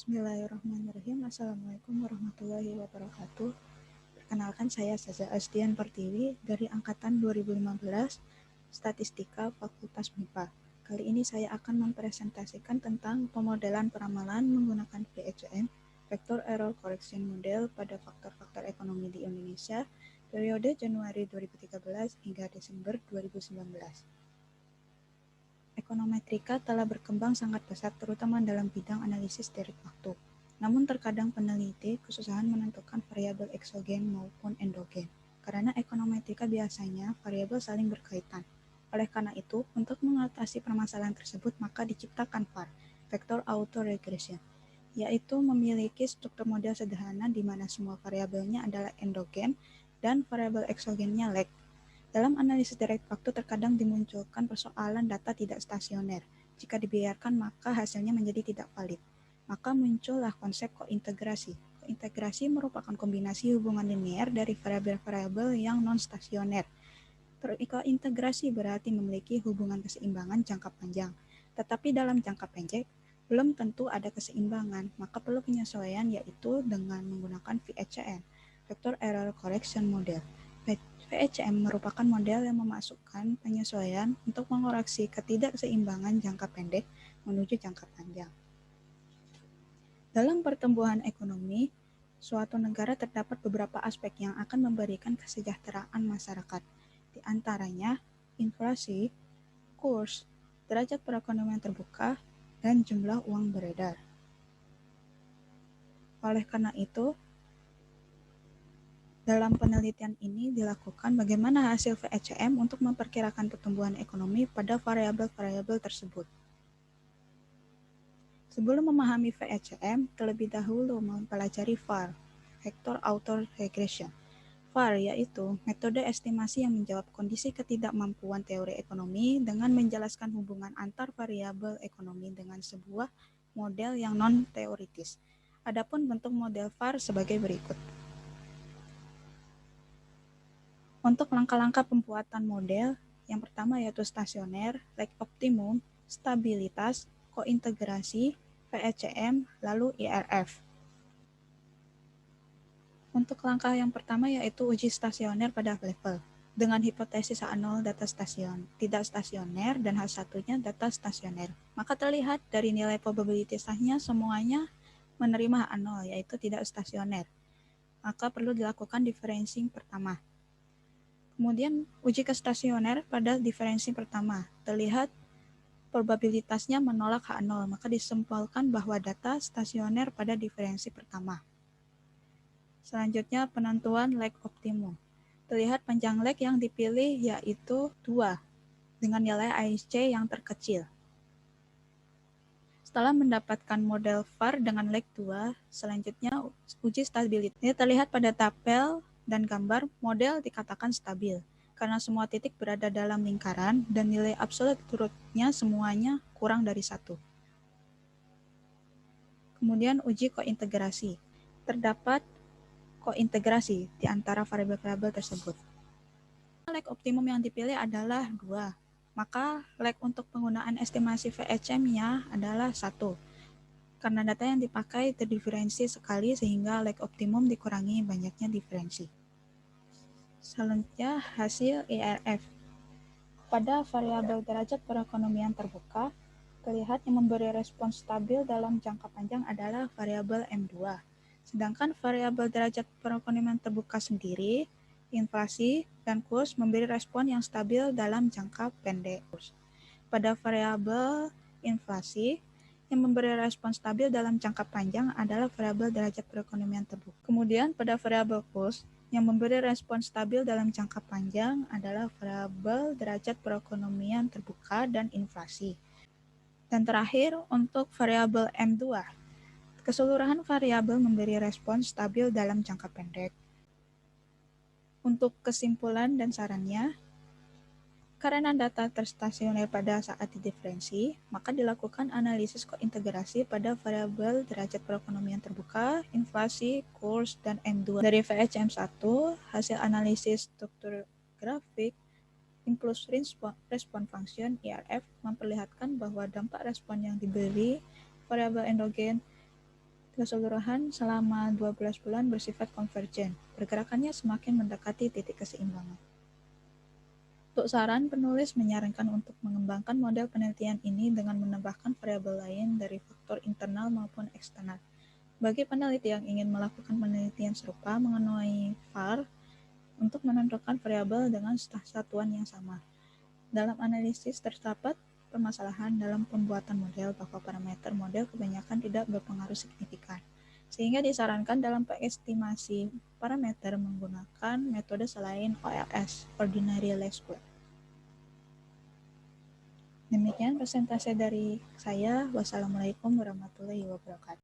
Bismillahirrahmanirrahim. Assalamualaikum warahmatullahi wabarakatuh. Perkenalkan, saya Saza Asdian Pertiwi dari Angkatan 2015, Statistika Fakultas MIPA. Kali ini saya akan mempresentasikan tentang pemodelan peramalan menggunakan VECM, Vector Error Correction Model pada faktor-faktor ekonomi di Indonesia, periode Januari 2013 hingga Desember 2019. Ekonometrika telah berkembang sangat pesat terutama dalam bidang analisis direct waktu. Namun terkadang peneliti kesusahan menentukan variabel eksogen maupun endogen, karena ekonometrika biasanya variabel saling berkaitan. Oleh karena itu, untuk mengatasi permasalahan tersebut maka diciptakan VAR, Vector Autoregression, yaitu memiliki struktur model sederhana di mana semua variabelnya adalah endogen dan variabel eksogennya lag. Dalam analisis direct waktu terkadang dimunculkan persoalan data tidak stasioner. Jika dibiarkan maka hasilnya menjadi tidak valid. Maka muncullah konsep kointegrasi. Kointegrasi merupakan kombinasi hubungan linear dari variabel-variabel yang non-stasioner. Kointegrasi berarti memiliki hubungan keseimbangan jangka panjang. Tetapi dalam jangka pendek, belum tentu ada keseimbangan, maka perlu penyesuaian yaitu dengan menggunakan VECM, Vector Error Correction Model. VECM merupakan model yang memasukkan penyesuaian untuk mengoreksi ketidakseimbangan jangka pendek menuju jangka panjang. Dalam pertumbuhan ekonomi, suatu negara terdapat beberapa aspek yang akan memberikan kesejahteraan masyarakat. Di antaranya, inflasi, kurs, derajat perekonomian terbuka, dan jumlah uang beredar. Oleh karena itu, dalam penelitian ini dilakukan bagaimana hasil VECM untuk memperkirakan pertumbuhan ekonomi pada variabel-variabel tersebut. Sebelum memahami VECM, terlebih dahulu mempelajari VAR, Vector Autoregression. VAR yaitu metode estimasi yang menjawab kondisi ketidakmampuan teori ekonomi dengan menjelaskan hubungan antar variabel ekonomi dengan sebuah model yang non-teoritis. Adapun bentuk model VAR sebagai berikut. Untuk langkah-langkah pembuatan model, yang pertama yaitu stasioner, lag optimum, stabilitas, kointegrasi, VECM, lalu IRF. Untuk langkah yang pertama yaitu uji stasioner pada level, dengan hipotesis H0 data tidak stasioner dan H1-nya data stasioner. Maka terlihat dari nilai probabilitasnya semuanya menerima H0 yaitu tidak stasioner. Maka perlu dilakukan differencing pertama. Kemudian uji ke stasioner pada diferensi pertama, terlihat probabilitasnya menolak H0, maka disimpulkan bahwa data stasioner pada diferensi pertama. Selanjutnya penentuan lag optimum. Terlihat panjang lag yang dipilih yaitu 2, dengan nilai IC yang terkecil. Setelah mendapatkan model VAR dengan lag 2, selanjutnya uji stabilitas. Ini terlihat pada tabel dan gambar model dikatakan stabil, karena semua titik berada dalam lingkaran dan nilai absolut turutnya semuanya kurang dari 1. Kemudian uji kointegrasi. Terdapat kointegrasi di antara variabel-variabel tersebut. Lag optimum yang dipilih adalah 2, maka lag untuk penggunaan estimasi VECM-nya adalah 1. Karena data yang dipakai terdiferensi sekali sehingga lag optimum dikurangi banyaknya diferensi. Selanjutnya hasil IRF. Pada variabel derajat perekonomian terbuka, terlihat yang memberi respons stabil dalam jangka panjang adalah variabel M2. Sedangkan variabel derajat perekonomian terbuka sendiri, inflasi, dan kurs memberi respon yang stabil dalam jangka pendek. Pada variabel inflasi, yang memberi respon stabil dalam jangka panjang adalah variabel derajat perekonomian terbuka. Kemudian pada variabel kurs, yang memberi respon stabil dalam jangka panjang adalah variabel derajat perekonomian terbuka dan inflasi. Dan terakhir, untuk variabel M2, keseluruhan variabel memberi respon stabil dalam jangka pendek. Untuk kesimpulan dan sarannya, karena data terstasioner pada saat didiferensi, maka dilakukan analisis kointegrasi pada variabel derajat perekonomian terbuka, inflasi, kurs, dan M2. Dari VECM1, hasil analisis struktur grafik, impulse respon function IRF memperlihatkan bahwa dampak respon yang diberi variabel endogen Keseluruhan selama 12 bulan bersifat konvergen, pergerakannya semakin mendekati titik keseimbangan. Untuk saran, penulis menyarankan untuk mengembangkan model penelitian ini dengan menambahkan variabel lain dari faktor internal maupun eksternal. Bagi peneliti yang ingin melakukan penelitian serupa mengenai VAR untuk menentukan variabel dengan satuan yang sama. Dalam analisis terdapat permasalahan dalam pembuatan model bahwa parameter model kebanyakan tidak berpengaruh signifikan, sehingga disarankan dalam estimasi parameter menggunakan metode selain OLS, Ordinary Least Square. Demikian presentasi dari saya. Wassalamualaikum warahmatullahi wabarakatuh.